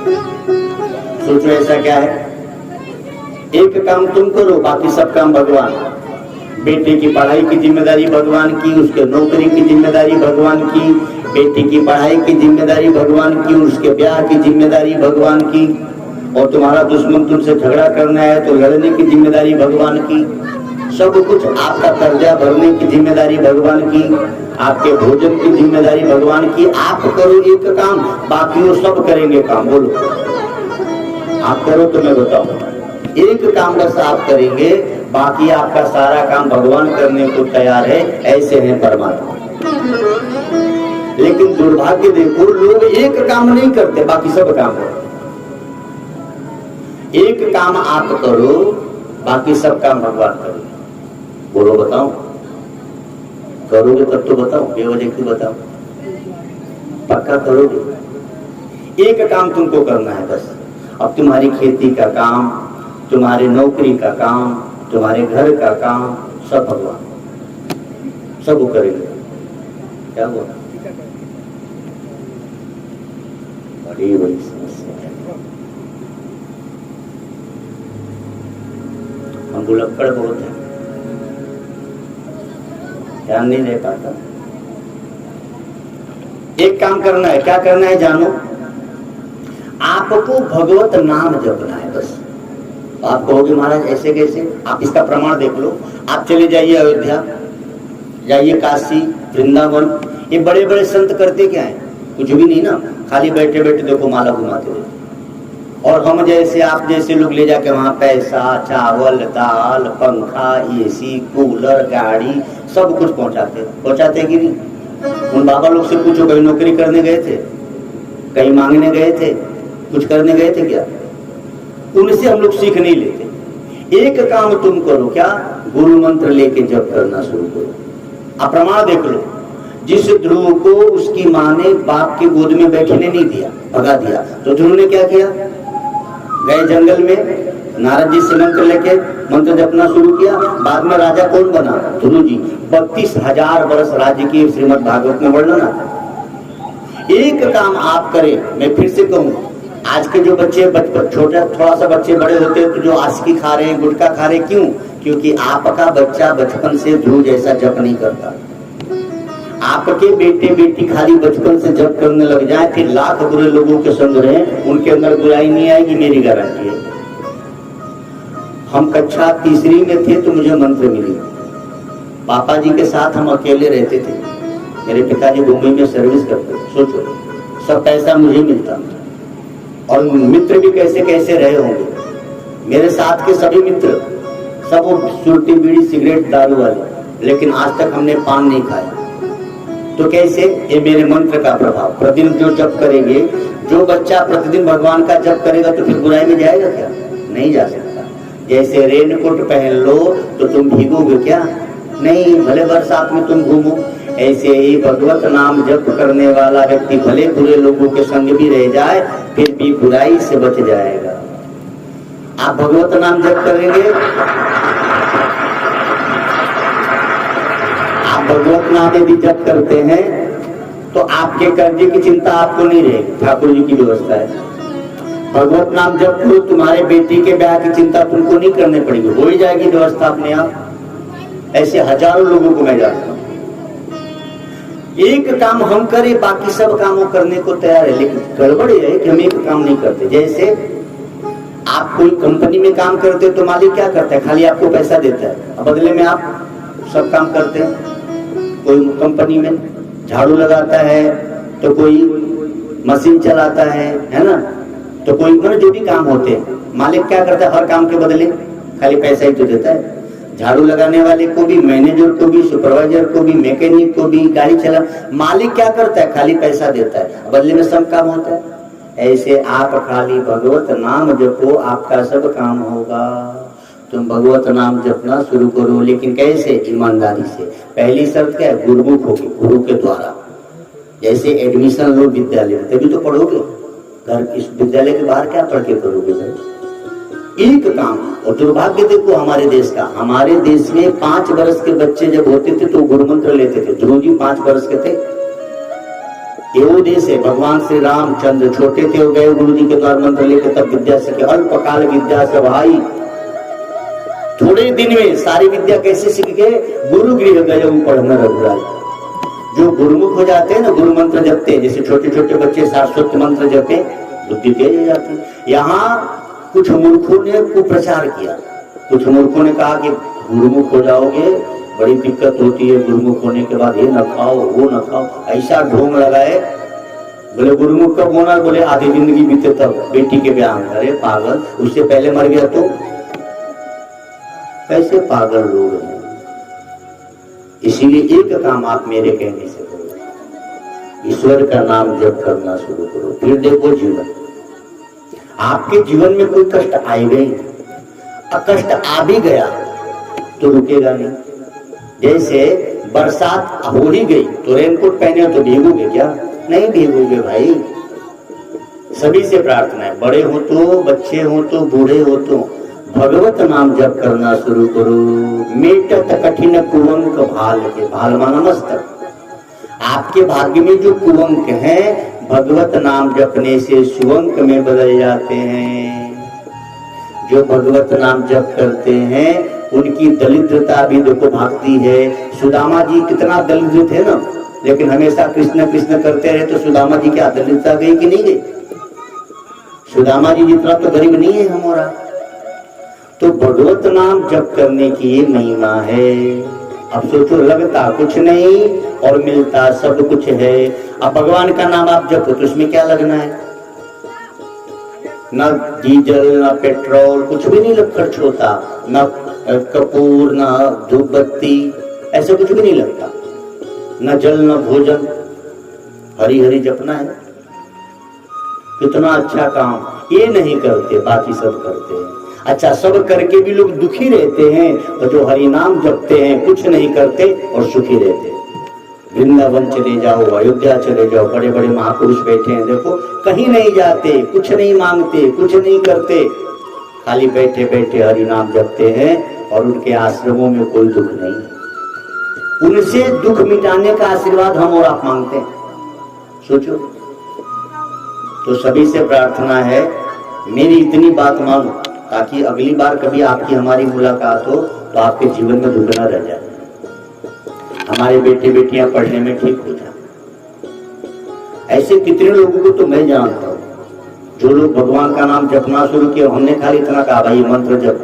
सोचो ऐसा क्या है? एक काम तुम करो, बाकी सब काम भगवान। बेटे की पढ़ाई की जिम्मेदारी भगवान की, उसके नौकरी की जिम्मेदारी भगवान की, बेटी की पढ़ाई की जिम्मेदारी भगवान की, उसके ब्याह की जिम्मेदारी भगवान की, और तुम्हारा दुश्मन तुमसे झगड़ा करना है तो लड़ने की जिम्मेदारी भगवान की। सब कुछ आपका कर्जा भरने की जिम्मेदारी भगवान की, आपके भोजन की जिम्मेदारी भगवान की। आप करो एक काम, बाकी वो सब करेंगे काम। बोलो आप करो तो मैं बताऊं। एक काम बस आप करेंगे, बाकी आपका सारा काम भगवान करने को तैयार है। ऐसे हैं परमात्मा। लेकिन दुर्भाग्य देखो, लोग एक काम नहीं करते, बाकी सब काम करते। एक काम आप करो, बाकी सब काम भगवान करेंगे। बोलो बताओ, करोगे तब तो बताओ, बेवजह क्यों बताओ? पक्का करोगे? एक काम तुमको करना है बस। अब तुम्हारी खेती का काम, तुम्हारे नौकरी का काम, तुम्हारे घर का काम, सब भगवान सब वो करेंगे। क्या हुआ? बड़ी बड़ी समस्या है। हम बुलक्कड़ बहुत है, ध्यान नहीं दे पाता। एक काम करना है, क्या करना है जानो? आपको भगवत नाम जपना है बस। आप कहोगे महाराज ऐसे कैसे? आप इसका प्रमाण देख लो। आप चले जाइए अयोध्या, जाइए काशी, वृंदावन। ये बड़े बड़े संत करते क्या है? कुछ भी नहीं ना, खाली बैठे बैठे देखो माला घुमाते रहते। और हम जैसे आप जैसे लोग ले जाके वहां पैसा, चावल, दाल, पंखा, एसी, कूलर, गाड़ी सब कुछ पहुंचाते कि नहीं? उन बाबा लोग से पूछो, कहीं नौकरी करने गए थे? कहीं मांगने गए थे? कुछ करने गए थे क्या? उनसे हम लोग सीख नहीं लेते। एक काम तुम करो, क्या? गुरु मंत्र लेके जप करना शुरू करो। आप प्रमाण देख लो। जिस ध्रुव को उसकी माँ ने बाप की गोद में बैठने नहीं दिया, भगा दिया, तो ध्रुव ने क्या किया? गए जंगल में, नारद जी से मंत्र लेके मंत्र जपना शुरू किया। बाद में राजा कौन बना? ध्रुव जी। 32,000 वर्ष राज्य की श्रीमद् भागवत में वर्णन आता है। एक काम आप करें। मैं फिर से कहूँ, आज के जो बच्चे बचपन छोटा थोड़ा सा बच्चे बड़े होते हैं तो जो आस्की खा रहे हैं, गुटखा खा रहे हैं, क्यों? क्योंकि आपका बच्चा बचपन से ध्रुव जैसा जप नहीं करता। आपके बेटे बेटी खाली बचपन से जप करने लग जाए, फिर लाख बुरे लोगों के संग रहे, उनके अंदर बुराई नहीं आएगी, मेरी गारंटी है। हम कक्षा तीसरी में थे तो मुझे मंत्र मिली। पापा जी के साथ हम अकेले रहते थे। मेरे पिताजी मुंबई में सर्विस करते। सोचो, सब पैसा मुझे मिलता और मित्र भी कैसे कैसे रहे होंगे। मेरे साथ के सभी मित्र सब वो सुरती, बीड़ी, सिगरेट, दारू वाले, लेकिन आज तक हमने पान नहीं खाया। तो कैसे? ये मेरे मंत्र का प्रभाव। प्रतिदिन जो जप करेंगे, जो बच्चा प्रतिदिन भगवान का जप करेगा तो फिर बुराई में जाएगा क्या? नहीं जा सकता। जैसे रेनकोट पहन लो तो तुम भीगोगे क्या? नहीं, भले बरसात में तुम घूमो। ऐसे ही भगवत नाम जप करने वाला व्यक्ति भले बुरे लोगों के संग भी रह जाए, फिर भी बुराई से बच जाएगा। आप भगवत नाम जप करेंगे, आप भगवत नाम यदि जप करते हैं तो आपके कर्जे की चिंता आपको नहीं रहेगी। ठाकुर जी की व्यवस्था है। भगवत नाम जप करो, तुम्हारे बेटी के ब्याह की चिंता तुमको नहीं करनी पड़ेगी, हो ही जाएगी व्यवस्था अपने आप। ऐसे हजारों लोगों को मैं जानता हूं। एक काम हम करें, बाकी सब कामों करने को तैयार है, लेकिन गड़बड़ ये है कि हम एक काम नहीं करते। जैसे आप कोई कंपनी में काम करते तो मालिक क्या करता है? खाली आपको पैसा देता है, बदले में आप सब काम करते हैं। कोई कंपनी में झाड़ू लगाता है तो कोई मशीन चलाता है ना? तो कोई जो भी काम होते हैं, मालिक क्या करता है? हर काम के बदले खाली पैसा ही तो देता है। झाड़ू लगाने वाले को भी, मैनेजर को भी, सुपरवाइजर को भी, मैकेनिक को भी, गाड़ी चला, मालिक क्या करता है? खाली पैसा देता है, बदले में सब काम होता है। ऐसे आप खाली भगवत नाम जपो, आपका सब काम होगा। तुम भगवत नाम जपना शुरू करो, लेकिन कैसे? ईमानदारी से। पहली शर्त क्या है? गुरुमुख होगी, गुरु के द्वारा। जैसे एडमिशन लो विद्यालय में, तभी तो पढ़ोगे। घर इस विद्यालय के बाहर क्या पढ़ के करोगे सर? एक काम। और दुर्भाग्य देखो हमारे देश का, हमारे देश में 5 वर्ष के बच्चे जब होते थे तो गुरु मंत्र लेते थे। ध्रुव जी 5 वर्ष के थे, ये वो देश है। भगवान श्री रामचंद्र छोटे थे, हो गए गुरु जी के द्वार मंत्र लेकर, तब विद्या सीखे। अल्पकाल विद्या से भाई, थोड़े दिन में सारी विद्या कैसे सीख गए? गुरु गृह गए पढ़ना रघुराज। जो गुरुमुख हो जाते हैं ना, गुरु मंत्र जपते हैं, जैसे छोटे छोटे बच्चे शाश्वत मंत्र जपे, बुद्धि तेज हो जाती है। यहाँ कुछ मूर्खों ने कुप्रचार किया। कुछ मूर्खों ने कहा कि गुरुमुख हो जाओगे, बड़ी दिक्कत होती है गुरुमुख होने के बाद, ये न खाओ वो न खाओ, ऐसा ढोंग लगाए। बोले गुरुमुख कब होना? बोले आधी जिंदगी बीते तब, बेटी के ब्याह में। अरे पागल, उससे पहले मर गया तो? कैसे पागल लोग हैं। इसीलिए एक काम आप मेरे कहने से करो, ईश्वर का नाम जप करना शुरू करो, फिर देखो जीवन। आपके जीवन में कोई कष्ट आएगा ही नहीं। कष्ट आ भी गया तो रुकेगा नहीं। जैसे बरसात हो ही गई तो रेनकोट पहने तो भीगोगे क्या? नहीं भीगोगे भाई। सभी से प्रार्थना है, बड़े हो तो, बच्चे हो तो, बूढ़े हो तो, भगवत नाम जप करना शुरू करो। मेटत कठिन कुवंक भाल के, भाल माना मस्तक। आपके भाग्य में जो कुवंक है, भगवत नाम जपने से सुवंक में बदल जाते हैं। जो भगवत नाम जप करते हैं उनकी दरिद्रता भी देखो भागती है। सुदामा जी कितना दरिद्र थे ना, लेकिन हमेशा कृष्ण कृष्ण करते रहे, तो सुदामा जी क्या दरिद्रता गई कि नहीं गई? सुदामा जी जितना तो गरीब नहीं है हमारा। तो भगवत नाम जप करने की ये महिमा है। अब सोचो, लगता कुछ नहीं और मिलता सब कुछ है। अब भगवान का नाम आप जपो तो उसमें क्या लगना है? न डीजल न पेट्रोल, कुछ भी नहीं खर्च होता, न कपूर न धूप बत्ती, ऐसा कुछ भी नहीं लगता, न जल न भोजन, हरी हरी जपना है। कितना अच्छा काम। ये नहीं करते, बाकी सब करते हैं। अच्छा, सब करके भी लोग दुखी रहते हैं, और जो हरि नाम जपते हैं कुछ नहीं करते और सुखी रहते हैं। वृंदावन चले जाओ, अयोध्या चले जाओ, बड़े बड़े महापुरुष बैठे हैं, देखो कहीं नहीं जाते, कुछ नहीं मांगते, कुछ नहीं करते, खाली बैठे बैठे हरि नाम जपते हैं, और उनके आश्रमों में कोई दुख नहीं। उनसे दुख मिटाने का आशीर्वाद हम और आप मांगते हैं। सोचो। तो सभी से प्रार्थना है, मेरी इतनी बात मानो, ताकि अगली बार कभी आपकी हमारी मुलाकात हो तो आपके जीवन में दुख न रह जाए, हमारे बेटे बेटियां पढ़ने में ठीक हो जाए। ऐसे कितने लोगों को तो मैं जानता हूँ, जो लोग भगवान का नाम जपना शुरू किया, हमने खाली इतना कहा भाई मंत्र जप,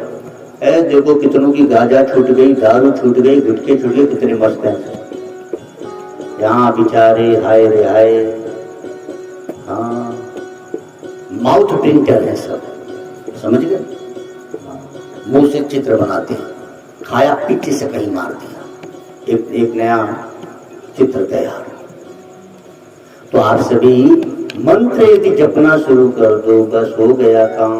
देखो कितनों की गांजा छूट गई, दारू छूट गई, गुटखे छूट गए, कितने मस्त हैं यहाँ बेचारे, हाय रे हाय। हाँ, माउथ प्रिंटर है सब, समझ गए? मुंह से चित्र बनाते हैं, खाया पीछे से कहीं मार दिया, एक नया चित्र तैयार। तो आप सभी मंत्र यदि जपना शुरू कर दो, बस हो गया काम।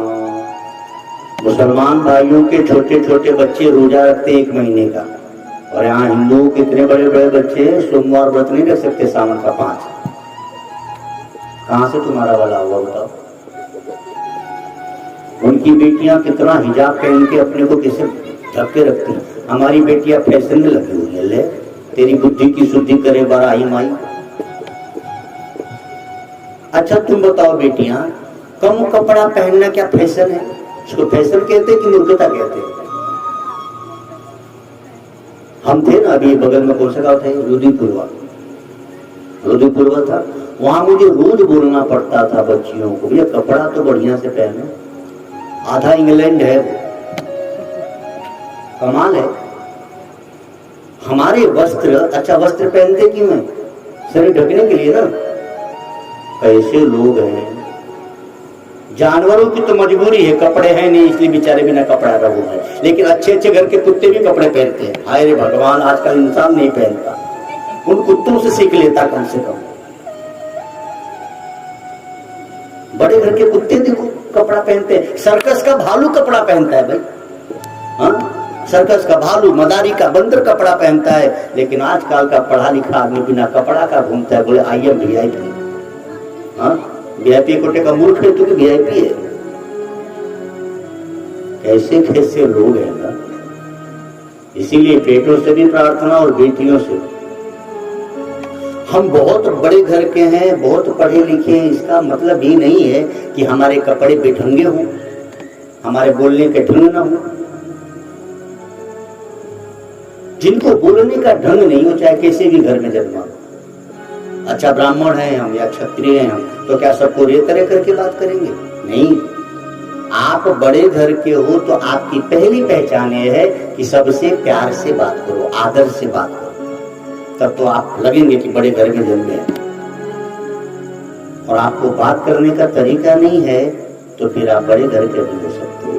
मुसलमान भाइयों के छोटे छोटे बच्चे रोजा रखते 1 महीने का, और यहाँ हिंदुओं के इतने बड़े बड़े बच्चे सोमवार व्रत नहीं रख सकते, सावन का 5। कहां से तुम्हारा वाला हुआ बताओ? उनकी बेटियां कितना हिजाब पहन के अपने को कैसे ढक के रखती हैं। हमारी बेटियां फैशन में लगी हुई है। ले तेरी बुद्धि की शुद्धि करे बराई माई। अच्छा तुम बताओ बेटियां, कम कपड़ा पहनना क्या फैशन है? इसको फैशन कहते कि मूर्खता कहते हैं? हम थे ना अभी बगल में कौन सा गाँव था, रुद्रपुरवा था, वहां मुझे रोज बोलना पड़ता था बच्चियों को, भैया कपड़ा तो बढ़िया से पहनो। आधा इंग्लैंड है, कमाल है। हमारे वस्त्र, अच्छा वस्त्र पहनते क्यों है? शरीर ढकने के लिए ना। कैसे लोग हैं। जानवरों की तो मजबूरी है, कपड़े हैं नहीं इसलिए बेचारे बिना कपड़ा रहो है, लेकिन अच्छे अच्छे घर के कुत्ते भी कपड़े पहनते हैं। हाय रे भगवान, आजकल इंसान नहीं पहनता, उन कुत्तों से सीख लेता कम से कम। बड़े घर के कुत्ते देखो कपड़ा पहनते हैं, सर्कस का भालू कपड़ा पहनता है भाई। हाँ, सर्कस का भालू, मदारी का बंदर कपड़ा पहनता है, लेकिन आजकल का पढ़ा लिखा आदमी बिना कपड़ा का घूमता है, बोले आई एम वीआईपी। हाँ, वीआईपी कोटे का मूर्ख है तो वीआईपी है। कैसे कैसे लोग हैं ना। इसीलिए बेटों से भी प्रार्थना और बेटियों से। हम बहुत बड़े घर के हैं, बहुत पढ़े लिखे हैं, इसका मतलब ये नहीं है कि हमारे कपड़े बेढंगे हों, हमारे बोलने के ढंग ना हो। जिनको बोलने का ढंग नहीं हो, चाहे कैसे भी घर में जन्मा हो, अच्छा ब्राह्मण हैं हम या क्षत्रिय हैं हम, तो क्या सबको रे तरह करके बात करेंगे? नहीं। आप बड़े घर के हो तो आपकी पहली पहचान ये है कि सबसे प्यार से बात करो, आदर से बात करो, तब तो आप लगेंगे कि बड़े घर में जन्मे हैं। और आपको बात करने का तरीका नहीं है तो फिर आप बड़े घर के नहीं हो सकते।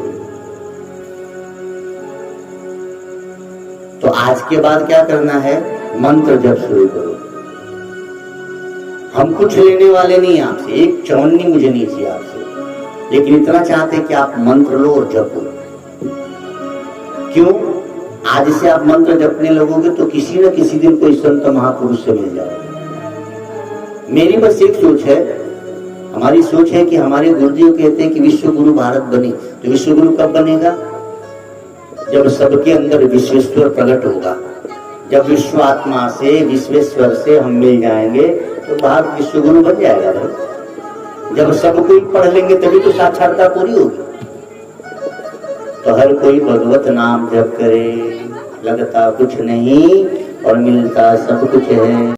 तो आज के बाद क्या करना है? मंत्र जप शुरू करो। हम कुछ लेने वाले नहीं आपसे, एक चौन्नी मुझे नहीं चाहिए आपसे, लेकिन इतना चाहते हैं कि आप मंत्र लो और जपो। क्यों? आज से आप मंत्र जपने लगोगे तो किसी न किसी दिन कोई संत महापुरुष से मिल जाएगा। मेरी बस एक सोच है, हमारी सोच है कि हमारे गुरुदेव कहते हैं कि विश्व गुरु भारत बने, तो विश्व गुरु कब बनेगा? जब सबके अंदर विश्वेश्वर प्रकट होगा। जब विश्व आत्मा से, विश्वेश्वर से हम मिल जाएंगे तो भारत विश्व गुरु बन जाएगा भाई। जब सब कोई पढ़ लेंगे तभी तो साक्षरता पूरी होगी। तो हर कोई भगवत नाम जप करे, लगता कुछ नहीं और मिलता सब कुछ है।